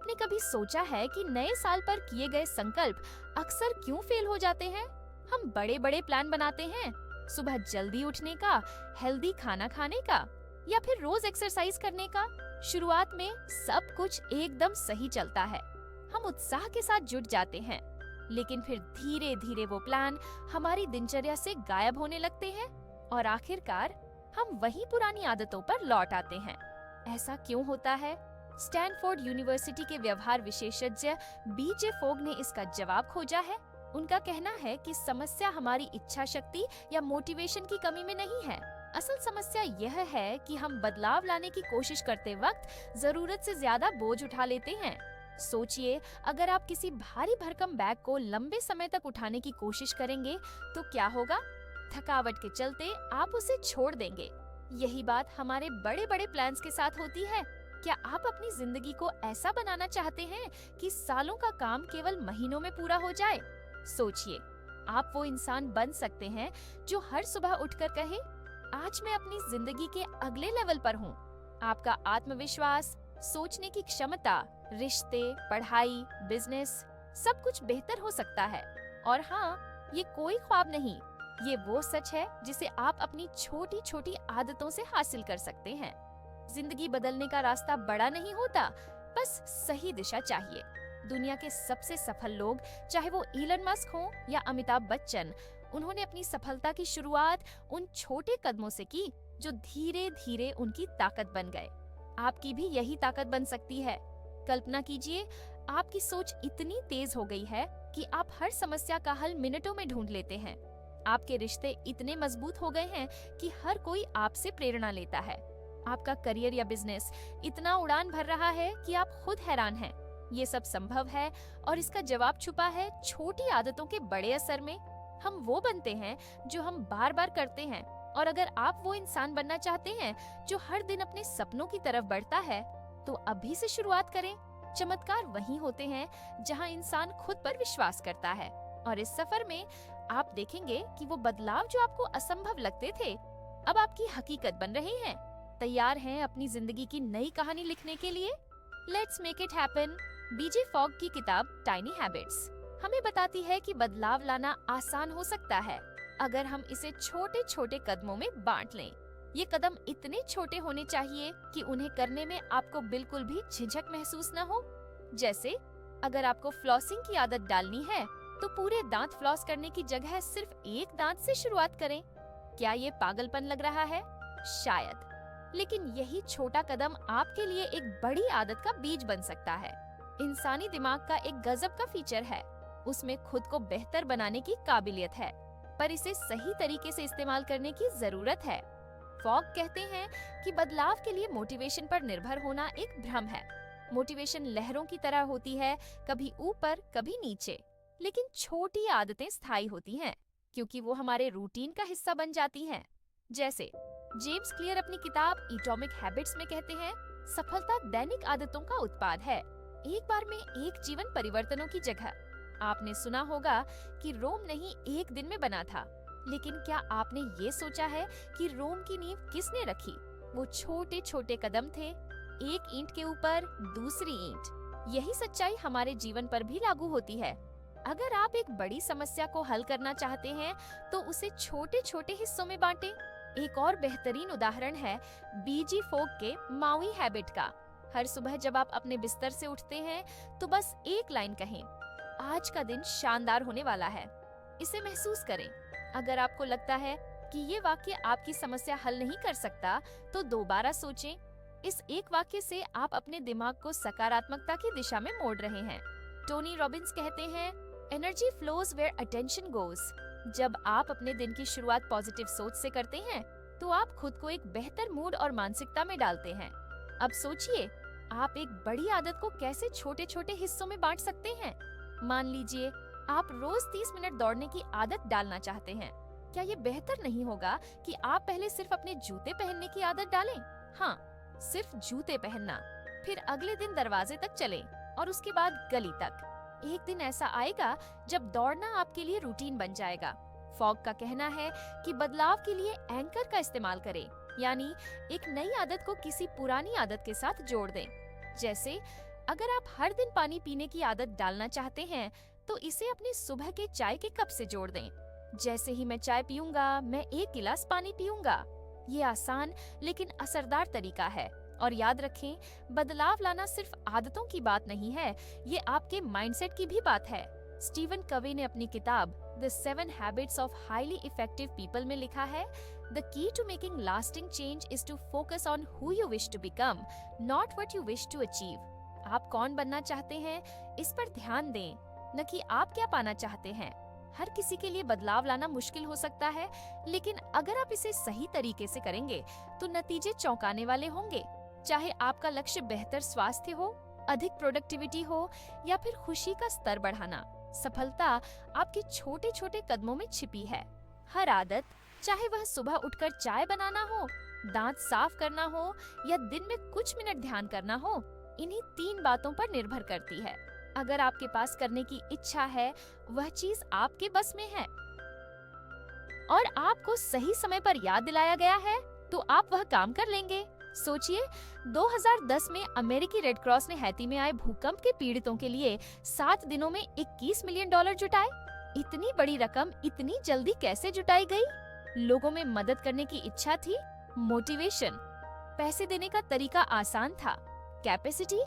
आपने कभी सोचा है कि नए साल पर किए गए संकल्प अक्सर क्यों फेल हो जाते हैं? हम बड़े बड़े प्लान बनाते हैं, सुबह जल्दी उठने का, हेल्दी खाना खाने का या फिर रोज एक्सरसाइज करने का। शुरुआत में सब कुछ एकदम सही चलता है, हम उत्साह के साथ जुट जाते हैं, लेकिन फिर धीरे धीरे वो प्लान हमारी दिनचर्या से गायब होने लगते हैं और आखिरकार हम वही पुरानी आदतों पर लौट आते हैं। ऐसा क्यों होता है? स्टैनफोर्ड यूनिवर्सिटी के व्यवहार विशेषज्ञ बीजे फोग ने इसका जवाब खोजा है। उनका कहना है कि समस्या हमारी इच्छा शक्ति या मोटिवेशन की कमी में नहीं है। असल समस्या यह है कि हम बदलाव लाने की कोशिश करते वक्त जरूरत से ज्यादा बोझ उठा लेते हैं। सोचिए, अगर आप किसी भारी भरकम बैग को लंबे समय तक उठाने की कोशिश करेंगे तो क्या होगा? थकावट के चलते आप उसे छोड़ देंगे। यही बात हमारे बड़े बड़े प्लान्स के साथ होती है। क्या आप अपनी जिंदगी को ऐसा बनाना चाहते हैं कि सालों का काम केवल महीनों में पूरा हो जाए? सोचिए, आप वो इंसान बन सकते हैं जो हर सुबह उठकर कहे, आज मैं अपनी जिंदगी के अगले लेवल पर हूँ। आपका आत्मविश्वास, सोचने की क्षमता, रिश्ते, पढ़ाई, बिजनेस, सब कुछ बेहतर हो सकता है। और हाँ, ये कोई ख्वाब नहीं, ये वो सच है जिसे आप अपनी छोटी छोटी आदतों से हासिल कर सकते हैं। जिंदगी बदलने का रास्ता बड़ा नहीं होता, बस सही दिशा चाहिए। दुनिया के सबसे सफल लोग, चाहे वो इलन मस्क हो या अमिताभ बच्चन, उन्होंने अपनी सफलता की शुरुआत उन छोटे कदमों से की जो धीरे धीरे उनकी ताकत बन गए। आपकी भी यही ताकत बन सकती है। कल्पना कीजिए, आपकी सोच इतनी तेज हो गई है कि आप हर समस्या का हल मिनटों में ढूंढ लेते हैं। आपके रिश्ते इतने मजबूत हो गए हैं कि हर कोई आपसे प्रेरणा लेता है। आपका करियर या बिजनेस इतना उड़ान भर रहा है कि आप खुद हैरान हैं। ये सब संभव है और इसका जवाब छुपा है छोटी आदतों के बड़े असर में। हम वो बनते हैं जो हम बार बार करते हैं, और अगर आप वो इंसान बनना चाहते हैं जो हर दिन अपने सपनों की तरफ बढ़ता है, तो अभी से शुरुआत करें। चमत्कार वहीं होते हैं जहां इंसान खुद पर विश्वास करता है, और इस सफर में आप देखेंगे कि वो बदलाव जो आपको असंभव लगते थे, अब आपकी हकीकत बन रहे हैं। तैयार हैं अपनी जिंदगी की नई कहानी लिखने के लिए? Let's make it happen. BJ Fogg की किताब टाइनी हैबिट्स हमें बताती है कि बदलाव लाना आसान हो सकता है अगर हम इसे छोटे छोटे कदमों में बांट लें। ये कदम इतने छोटे होने चाहिए कि उन्हें करने में आपको बिल्कुल भी झिझक महसूस न हो। जैसे, अगर आपको फ्लॉसिंग की आदत डालनी है तो पूरे दांत फ्लॉस करने की जगह सिर्फ एक दांत से शुरुआत करें। क्या ये पागलपन लग रहा है? शायद, लेकिन यही छोटा कदम आपके लिए एक बड़ी आदत का बीज बन सकता है। इंसानी दिमाग का एक गजब का फीचर है, उसमें खुद को बेहतर बनाने की काबिलियत है, पर इसे सही तरीके से इस्तेमाल करने की जरूरत है। फॉग कहते हैं कि बदलाव के लिए मोटिवेशन पर निर्भर होना एक भ्रम है। मोटिवेशन लहरों की तरह होती है, कभी ऊपर कभी नीचे, लेकिन छोटी आदतें स्थायी होती हैं क्योंकि वो हमारे रूटीन का हिस्सा बन जाती हैं। जैसे जेम्स क्लियर अपनी किताब एटॉमिक हैबिट्स में कहते हैं, सफलता दैनिक आदतों का उत्पाद है, एक बार में एक जीवन परिवर्तनों की जगह। आपने सुना होगा कि रोम नहीं एक दिन में बना था, लेकिन क्या आपने ये सोचा है कि रोम की नींव किसने रखी? वो छोटे छोटे कदम थे, एक ईंट के ऊपर दूसरी ईंट। यही सच्चाई हमारे जीवन पर भी लागू होती है। अगर आप एक बड़ी समस्या को हल करना चाहते हैं तो उसे छोटे छोटे हिस्सों में बांटें। एक और बेहतरीन उदाहरण है बीजी फोग के माउई हैबिट का। हर सुबह जब आप अपने बिस्तर से उठते हैं तो बस एक लाइन कहें, आज का दिन शानदार होने वाला है। इसे महसूस करें। अगर आपको लगता है कि ये वाक्य आपकी समस्या हल नहीं कर सकता, तो दोबारा सोचें। इस एक वाक्य से आप अपने दिमाग को सकारात्मकता की दिशा में मोड़ रहे हैं। टोनी रॉबिन्स कहते हैं, energy flows where attention goes. जब आप अपने दिन की शुरुआत पॉजिटिव सोच से करते हैं तो आप खुद को एक बेहतर मूड और मानसिकता में डालते हैं। अब सोचिए, आप एक बड़ी आदत को कैसे छोटे छोटे हिस्सों में बांट सकते हैं। मान लीजिए आप रोज 30 मिनट दौड़ने की आदत डालना चाहते हैं। क्या ये बेहतर नहीं होगा कि आप पहले सिर्फ अपने जूते पहनने की आदत डालें? हाँ, सिर्फ जूते पहनना, फिर अगले दिन दरवाजे तक चलें और उसके बाद गली तक। एक दिन ऐसा आएगा जब दौड़ना आपके लिए रूटीन बन जाएगा। फॉग का कहना है कि बदलाव के लिए एंकर का इस्तेमाल करें, यानी एक नई आदत को किसी पुरानी आदत के साथ जोड़ दें। जैसे अगर आप हर दिन पानी पीने की आदत डालना चाहते हैं, तो इसे अपनी सुबह के चाय के कप से जोड़ दें। जैसे ही मैं चाय पीऊंगा, मैं 1 गिलास पानी पीऊंगा। ये आसान लेकिन असरदार तरीका है। और याद रखें, बदलाव लाना सिर्फ आदतों की बात नहीं है, ये आपके माइंडसेट की भी बात है। स्टीवन कवे ने अपनी किताब the 7 habits of highly effective people में लिखा है, the key to making lasting change is to focus on who you wish to become, not what you wish to achieve. आप कौन बनना चाहते हैं, इस पर ध्यान दें, न कि आप क्या पाना चाहते हैं। हर किसी के लिए बदलाव लाना मुश्किल हो सकता है, लेकिन अगर आप इसे सही तरीके से करेंगे तो नतीजे चौंकाने वाले होंगे। चाहे आपका लक्ष्य बेहतर स्वास्थ्य हो, अधिक प्रोडक्टिविटी हो या फिर खुशी का स्तर बढ़ाना, सफलता आपके छोटे छोटे कदमों में छिपी है। हर आदत, चाहे वह सुबह उठकर चाय बनाना हो, दांत साफ करना हो या दिन में कुछ मिनट ध्यान करना हो, इन्हीं 3 बातों पर निर्भर करती है। अगर आपके पास करने की इच्छा है, वह चीज आपके बस में है और आपको सही समय पर याद दिलाया गया है, तो आप वह काम कर लेंगे। सोचिए, 2010 में अमेरिकी रेड क्रॉस ने हैती में आए भूकंप के पीड़ितों के लिए 7 दिनों में $21 मिलियन जुटाए। इतनी बड़ी रकम इतनी जल्दी कैसे जुटाई गई? लोगों में मदद करने की इच्छा थी, मोटिवेशन, पैसे देने का तरीका आसान था, कैपेसिटी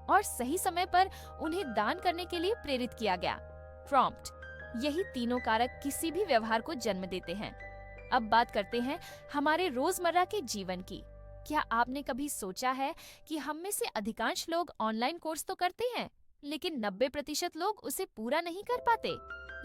और सही समय पर उन्हें दान करने के लिए प्रेरित किया गया, प्रॉम्प्ट। यही तीनों कारक किसी भी व्यवहार को जन्म देते हैं। अब बात करते हैं हमारे रोजमर्रा के जीवन की। क्या आपने कभी सोचा है कि हम में से अधिकांश लोग ऑनलाइन कोर्स तो करते हैं, लेकिन 90% लोग उसे पूरा नहीं कर पाते?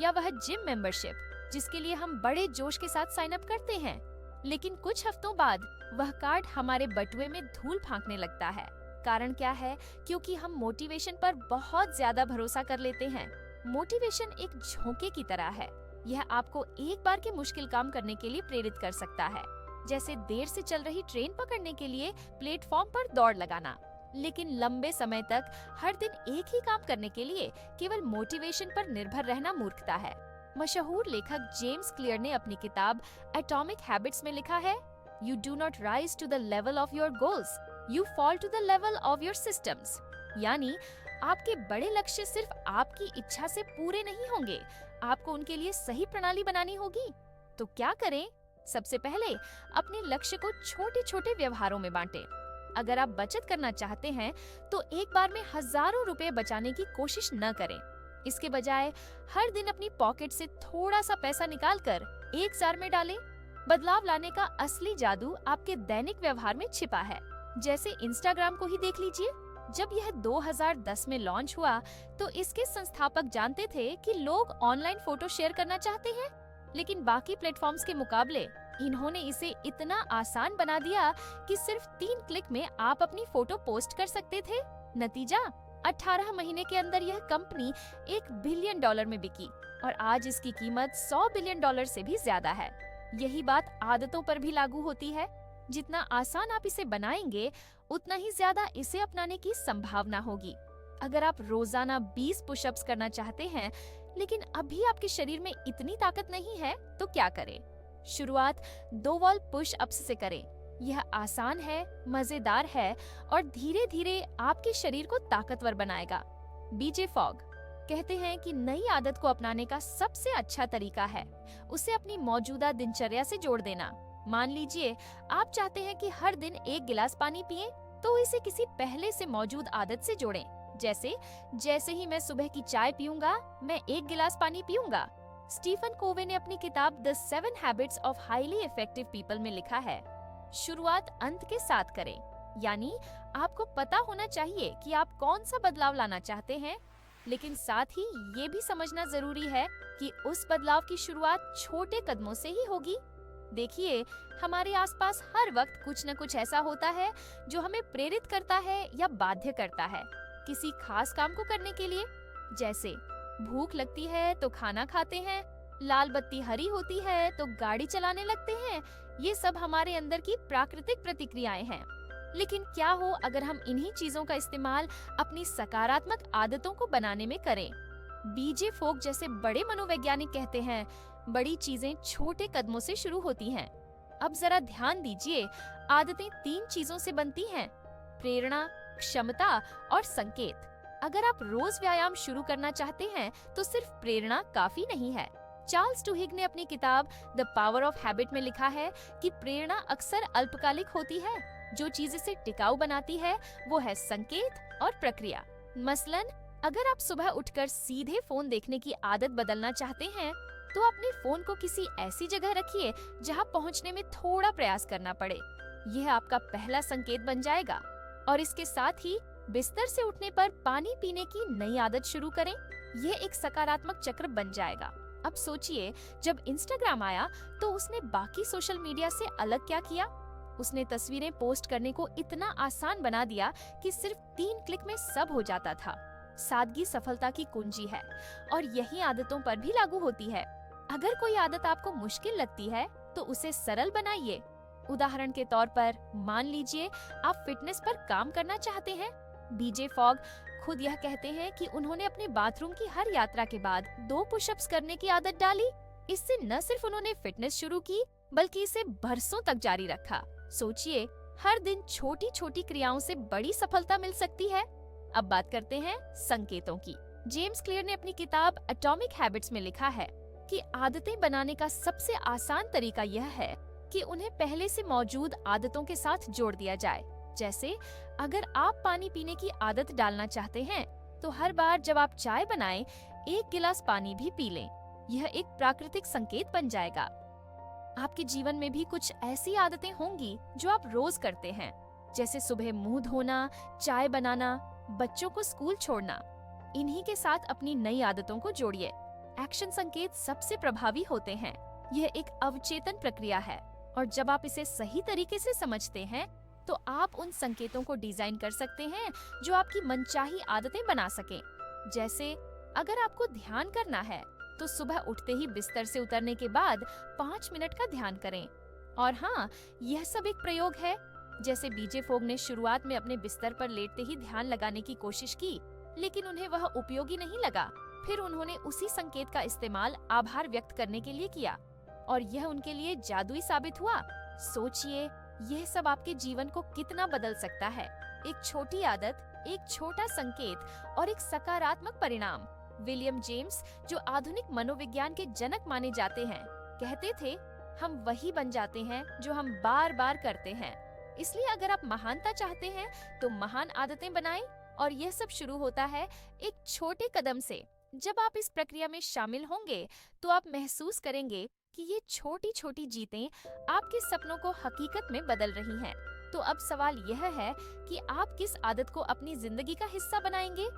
या वह जिम मेंबरशिप जिसके लिए हम बड़े जोश के साथ साइन अप करते हैं, लेकिन कुछ हफ्तों बाद वह कार्ड हमारे बटुए में धूल फांकने लगता है। कारण क्या है? क्योंकि हम मोटिवेशन पर बहुत ज्यादा भरोसा कर लेते हैं। मोटिवेशन एक झोंके की तरह है। यह आपको एक बार के मुश्किल काम करने के लिए प्रेरित कर सकता है, जैसे देर से चल रही ट्रेन पकड़ने के लिए प्लेटफॉर्म पर दौड़ लगाना। लेकिन लंबे समय तक हर दिन एक ही काम करने के लिए केवल मोटिवेशन पर निर्भर रहना मूर्खता है। मशहूर लेखक जेम्स क्लियर ने अपनी किताब एटॉमिक हैबिट्स में लिखा है, you do not rise to the level of your goals, you fall to the level of your systems. यानी आपके बड़े लक्ष्य सिर्फ आपकी इच्छा से पूरे नहीं होंगे, आपको उनके लिए सही प्रणाली बनानी होगी। तो क्या करें? सबसे पहले अपने लक्ष्य को छोटे छोटे व्यवहारों में बांटें। अगर आप बचत करना चाहते हैं, तो एक बार में हजारों रुपए बचाने की कोशिश न करें। इसके बजाय हर दिन अपनी पॉकेट से थोड़ा सा पैसा निकालकर एक जार में डालें। बदलाव लाने का असली जादू आपके दैनिक व्यवहार में छिपा है। जैसे इंस्टाग्राम को ही देख लीजिए। जब यह 2010 में लॉन्च हुआ, तो इसके संस्थापक जानते थे कि लोग ऑनलाइन फोटो शेयर करना चाहते हैं, लेकिन बाकी प्लेटफॉर्म्स के मुकाबले इन्होंने इसे इतना आसान बना दिया कि सिर्फ 3 क्लिक में आप अपनी फोटो पोस्ट कर सकते थे। नतीजा, 18 महीने के अंदर यह कंपनी $1 बिलियन में बिकी और आज इसकी कीमत $100 बिलियन से भी ज्यादा है। यही बात आदतों पर भी लागू होती है। जितना आसान आप इसे बनाएंगे, उतना ही ज्यादा इसे अपनाने की संभावना होगी। अगर आप रोजाना 20 पुशअप्स करना चाहते हैं, लेकिन अभी आपके शरीर में इतनी ताकत नहीं है, तो क्या करें? शुरुआत 2 वॉल पुश अप्स से करें। यह आसान है, मजेदार है और धीरे धीरे आपके शरीर को ताकतवर बनाएगा। बीजे फॉग कहते हैं कि नई आदत को अपनाने का सबसे अच्छा तरीका है उसे अपनी मौजूदा दिनचर्या से जोड़ देना। मान लीजिए आप चाहते हैं कि हर दिन 1 गिलास पानी पिएं, तो इसे किसी पहले से मौजूद आदत से जोड़ें। जैसे ही मैं सुबह की चाय पीऊंगा, मैं 1 गिलास पानी पीऊंगा। स्टीफन कोवे ने अपनी किताब the 7 habits of highly effective people में लिखा है, शुरुआत अंत के साथ करें। यानी आपको पता होना चाहिए कि आप कौन सा बदलाव लाना चाहते हैं, लेकिन साथ ही ये भी समझना जरूरी है कि उस बदलाव की शुरुआत छोटे कदमों से ही होगी। देखिए, हमारे आसपास हर वक्त कुछ न कुछ ऐसा होता है जो हमें प्रेरित करता है या बाध्य करता है किसी खास काम को करने के लिए। जैसे भूख लगती है तो खाना खाते हैं, लाल बत्ती हरी होती है तो गाड़ी चलाने लगते हैं। ये सब हमारे अंदर की प्राकृतिक प्रतिक्रियाएं हैं। लेकिन क्या हो अगर हम इन्हीं चीजों का इस्तेमाल अपनी सकारात्मक आदतों को बनाने में करें? बीजे फोक जैसे बड़े मनोवैज्ञानिक कहते हैं, बड़ी चीजें छोटे कदमों से शुरू होती हैं। अब जरा ध्यान दीजिए, आदतें 3 चीजों से बनती हैं: प्रेरणा, क्षमता और संकेत। अगर आप रोज व्यायाम शुरू करना चाहते हैं तो सिर्फ प्रेरणा काफी नहीं है। चार्ल्स डुहिग ने अपनी किताब द पावर ऑफ हैबिट में लिखा है कि प्रेरणा अक्सर अल्पकालिक होती है। जो चीज इसे टिकाऊ बनाती है वो है संकेत और प्रक्रिया। मसलन, अगर आप सुबह उठकर सीधे फोन देखने की आदत बदलना चाहते हैं तो अपने फोन को किसी ऐसी जगह रखिए जहां पहुंचने में थोड़ा प्रयास करना पड़े। यह आपका पहला संकेत बन जाएगा। और इसके साथ ही बिस्तर से उठने पर पानी पीने की नई आदत शुरू करें। यह एक सकारात्मक चक्र बन जाएगा। अब सोचिए, जब इंस्टाग्राम आया तो उसने बाकी सोशल मीडिया से अलग क्या किया? उसने तस्वीरें पोस्ट करने को इतना आसान बना दिया कि सिर्फ 3 क्लिक में सब हो जाता था। सादगी सफलता की कुंजी है और यही आदतों पर भी लागू होती है। अगर कोई आदत आपको मुश्किल लगती है तो उसे सरल बनाइए। उदाहरण के तौर पर मान लीजिए आप फिटनेस पर काम करना चाहते हैं। बीजे फॉग खुद यह कहते हैं कि उन्होंने अपने बाथरूम की हर यात्रा के बाद 2 पुशअप्स करने की आदत डाली। इससे न सिर्फ उन्होंने फिटनेस शुरू की बल्कि इसे बरसों तक जारी रखा। सोचिए, हर दिन छोटी छोटी क्रियाओं से बड़ी सफलता मिल सकती है। अब बात करते हैं संकेतों की। जेम्स क्लियर ने अपनी किताब एटॉमिक हैबिट्स में लिखा है कि आदतें बनाने का सबसे आसान तरीका यह है कि उन्हें पहले से मौजूद आदतों के साथ जोड़ दिया जाए। जैसे, अगर आप पानी पीने की आदत डालना चाहते हैं तो हर बार जब आप चाय बनाएं 1 गिलास पानी भी पी लें। यह एक प्राकृतिक संकेत बन जाएगा। आपके जीवन में भी कुछ ऐसी आदतें होंगी जो आप रोज करते हैं, जैसे सुबह मुंह धोना, चाय बनाना, बच्चों को स्कूल छोड़ना। इन्हीं के साथ अपनी नई आदतों को जोड़िए। एक्शन संकेत सबसे प्रभावी होते हैं। यह एक अवचेतन प्रक्रिया है और जब आप इसे सही तरीके से समझते हैं तो आप उन संकेतों को डिजाइन कर सकते हैं जो आपकी मनचाही आदतें बना सकें। जैसे, अगर आपको ध्यान करना है तो सुबह उठते ही बिस्तर से उतरने के बाद 5 मिनट का ध्यान करें। और हाँ, यह सब एक प्रयोग है। जैसे बीजे फोग ने शुरुआत में अपने बिस्तर पर लेटते ही ध्यान लगाने की कोशिश की, लेकिन उन्हें वह उपयोगी नहीं लगा। फिर उन्होंने उसी संकेत का इस्तेमाल आभार व्यक्त करने के लिए किया और यह उनके लिए जादुई साबित हुआ। सोचिए, यह सब आपके जीवन को कितना बदल सकता है। एक छोटी आदत, एक छोटा संकेत और एक सकारात्मक परिणाम। विलियम जेम्स, जो आधुनिक मनोविज्ञान के जनक माने जाते हैं, कहते थे, हम वही बन जाते हैं जो हम बार बार करते हैं। इसलिए अगर आप महानता चाहते हैं तो महान आदतें बनाएं। और यह सब शुरू होता है एक छोटे कदम से। जब आप इस प्रक्रिया में शामिल होंगे तो आप महसूस करेंगे कि ये छोटी छोटी जीतें आपके सपनों को हकीकत में बदल रही हैं। तो अब सवाल यह है कि आप किस आदत को अपनी जिंदगी का हिस्सा बनाएंगे?